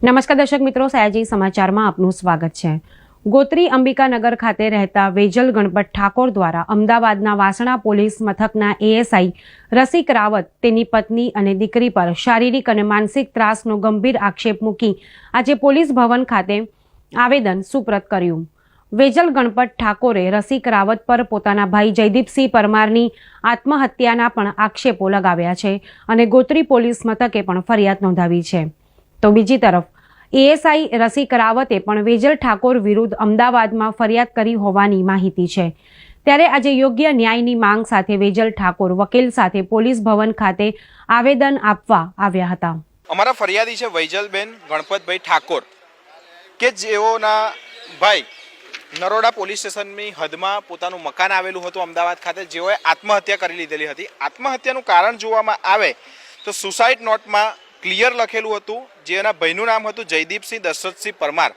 નમસ્કાર દર્શક મિત્રો, સયાજી સમાચારમાં આપનું સ્વાગત છે। ગોત્રી અંબિકાનગર ખાતે રહેતા વેજલ ગણપત ઠાકોર દ્વારા અમદાવાદના વાસણા પોલીસ મથકના એએસઆઈ રસિક રાવત તેની પત્ની અને દીકરી પર શારીરિક અને માનસિક ત્રાસનો ગંભીર આક્ષેપ મૂકી આજે પોલીસ ભવન ખાતે આવેદન સુપ્રત કર્યું। વેજલ ગણપત ઠાકોરે રસિક રાવત પર પોતાના ભાઈ જયદીપસિંહ પરમારની આત્મહત્યાના પણ આક્ષેપો લગાવ્યા છે અને ગોત્રી પોલીસ મથકે પણ ફરિયાદ નોંધાવી છે। તો બીજી તરફ એએસઆઈ રસિક રાવતે પણ વેજલ ઠાકોર વિરુદ્ધ અમદાવાદમાં ફરિયાદ કરી હોવાની માહિતી છે। ત્યારે આજે યોગ્ય ન્યાયની માંગ સાથે વેજલ ઠાકોર વકીલ સાથે પોલીસ ભવન ખાતે આવેદન આપવા આવ્યા હતા। અમારા ફરિયાદી છે વૈજલબેન ગણપતભાઈ ઠાકોર કે જેઓના ભાઈ નરોડા પોલીસ સ્ટેશનની હદમાં પોતાનું મકાન આવેલું હતું અમદાવાદ ખાતે, જેઓએ આત્મહત્યા કરી લીધેલી હતી। આત્મહત્યાનું કારણ જોવામાં આવે તો સુસાઇડ નોટમાં ક્લિયર લખેલું હતું, જેના ભાઈનું નામ હતું જયદીપસિંહ દશરથસિંહ પરમાર।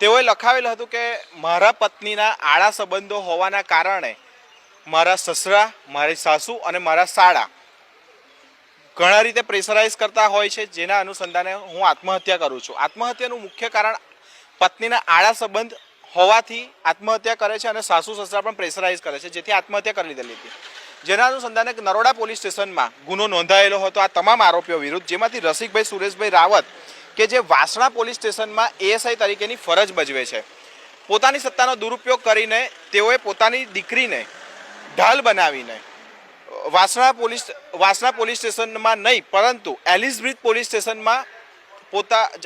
તેઓએ લખાવેલું હતું કે મારા પત્નીના આડા સંબંધો હોવાના કારણે મારા સસરા, મારી સાસુ અને મારા સાળા ઘણા રીતે પ્રેશરાઇઝ કરતા હોય છે, જેના અનુસંધાને હું આત્મહત્યા કરું છું। આત્મહત્યાનું મુખ્ય કારણ પત્નીના આડા સંબંધ હોવાથી આત્મહત્યા કરે છે અને સાસુ સસરા પણ પ્રેશરાઇઝ કરે છે, જેથી આત્મહત્યા કરી લીધેલી હતી। જેના અનુસંધાને નરોડા પોલીસ સ્ટેશનમાં ગુનો નોંધાયેલો હતો આ તમામ આરોપીઓ વિરુદ્ધ, જેમાંથી રસિકભાઈ સુરેશભાઈ રાવત કે જે વાસણા પોલીસ સ્ટેશનમાં એએસઆઈ તરીકેની ફરજ ભજવે છે, પોતાની સત્તાનો દુરુપયોગ કરીને તેઓએ પોતાની દીકરીને ઢાલ બનાવીને વાસણા પોલીસ સ્ટેશનમાં નહીં પરંતુ એલિસબ્રિજ પોલીસ સ્ટેશનમાં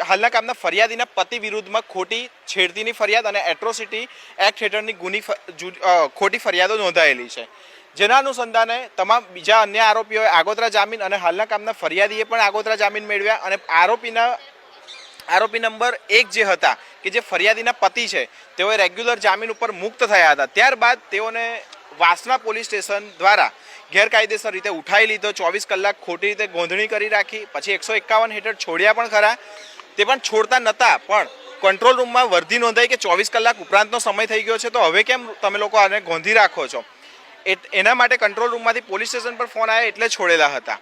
હાલના કામના ફરિયાદીના પતિ વિરુદ્ધમાં ખોટી છેડતીની ફરિયાદ અને એટ્રોસિટી એક્ટ હેઠળની ખોટી ફરિયાદો નોંધાયેલી છે। જેના અનુસંધાને તમામ બીજા અન્ય આરોપીઓએ આગોતરા જામીન અને હાલના કામના ફરિયાદીએ પણ આગોતરા જામીન મેળવ્યા અને આરોપી નંબર 1 જે હતા કે જે ફરિયાદીના પતિ છે તેઓએ રેગ્યુલર જામીન ઉપર મુક્ત થયા હતા। ત્યારબાદ તેઓને વાસણા પોલીસ સ્ટેશન દ્વારા ગેરકાયદેસર રીતે ઉઠાવી લીધો, 24 કલાક ખોટી રીતે ગોંધણી કરી રાખી, પછી 151 હેઠળ છોડ્યા પણ ખરા। તે પણ છોડતા નહોતા, પણ કંટ્રોલ રૂમમાં વર્ધી નોંધાઈ કે 24 કલાક ઉપરાંતનો સમય થઈ ગયો છે, તો હવે કેમ તમે લોકો આને ગોંધી રાખો છો? એના માટે કંટ્રોલ રૂમમાંથી પોલીસ સ્ટેશન પર ફોન આવ્યા એટલે છોડેલા હતા।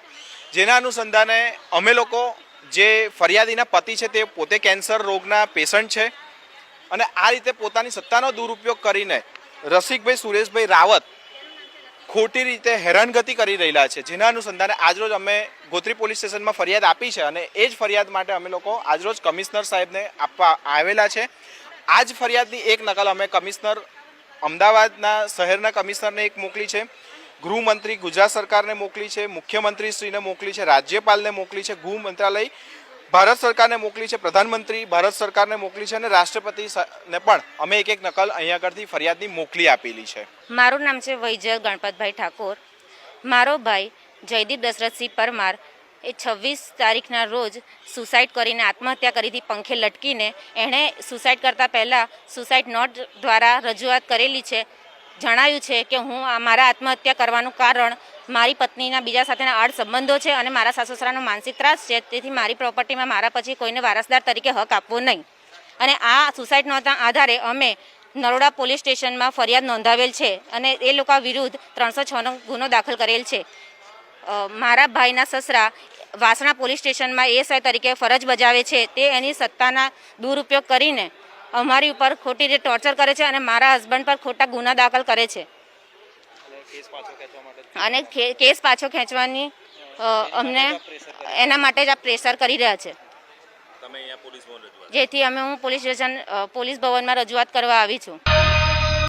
જેના અનુસંધાને અમે લોકો જે ફરિયાદીના પતિ છે તે પોતે કેન્સર રોગના પેશન્ટ છે અને આ રીતે પોતાની સત્તાનો દુરુપયોગ કરીને રસિકભાઈ સુરેશભાઈ રાવત ખોટી રીતે હેરાનગતિ કરી રહેલા છે। જેના અનુસંધાને આજરોજ અમે ગોત્રી પોલીસ સ્ટેશનમાં ફરિયાદ આપી છે અને એ જ ફરિયાદ માટે અમે લોકો આજરોજ કમિશનર સાહેબને આપવા આવેલા છે। આ જ ફરિયાદની એક નકલ અમે કમિશનર અમદાવાદના શહેરના કમિશનરને એક મોકલી છે, ગૃહમંત્રી ગુજરાત સરકારને મોકલી છે, મુખ્યમંત્રીશ્રીને મોકલી છે, રાજ્યપાલને મોકલી છે, ગૃહ મંત્રાલય ભારત સરકારને મોકલી છે, પ્રધાનમંત્રી ભારત સરકારને મોકલી છે અને રાષ્ટ્રપતિને પણ અમે એક નકલ અહીંયા આગળથી ફરિયાદની મોકલી આપેલી છે। મારું નામ છે વૈજલ ગણપતભાઈ ઠાકોર। મારો ભાઈ જયદીપ દશરથસિંહ પરમાર એ 26 તારીખના રોજ સુસાઇડ કરીને આત્મહત્યા કરી હતી, પંખે લટકીને। એણે સુસાઇડ કરતાં પહેલાં સુસાઇડ નોટ દ્વારા રજૂઆત કરેલી છે। જણાવ્યું છે કે હું મારા આત્મહત્યા કરવાનું કારણ મારી પત્નીના બીજા સાથેના આડ સંબંધો છે અને મારા સાસુ સસરાનો માનસિક ત્રાસ છે, તેથી મારી પ્રોપર્ટીમાં મારા પછી કોઈને વારસદાર તરીકે હક આપવો નહીં। અને આ સુસાઇડ નોટના આધારે અમે નરોડા પોલીસ સ્ટેશનમાં ફરિયાદ નોંધાવેલ છે અને એ લોકો વિરુદ્ધ 306નો ગુનો દાખલ કરેલ છે। મારા ભાઈના સસરા વાસણા પોલીસ સ્ટેશનમાં એએસઆઈ તરીકે ફરજ બજાવે છે, તે એની સત્તાના દુરુપયોગ કરીને અમારી ઉપર ખોટી રીતે ટોર્ચર કરે છે અને મારા હસબન્ડ પર ખોટા ગુના દાખલ કરે છે અને કેસ પાછો ખેંચવાની અમને એના માટે જ આ પ્રેશર કરી રહ્યા છે, જેથી હું પોલીસ ભવનમાં રજૂઆત કરવા આવી છું।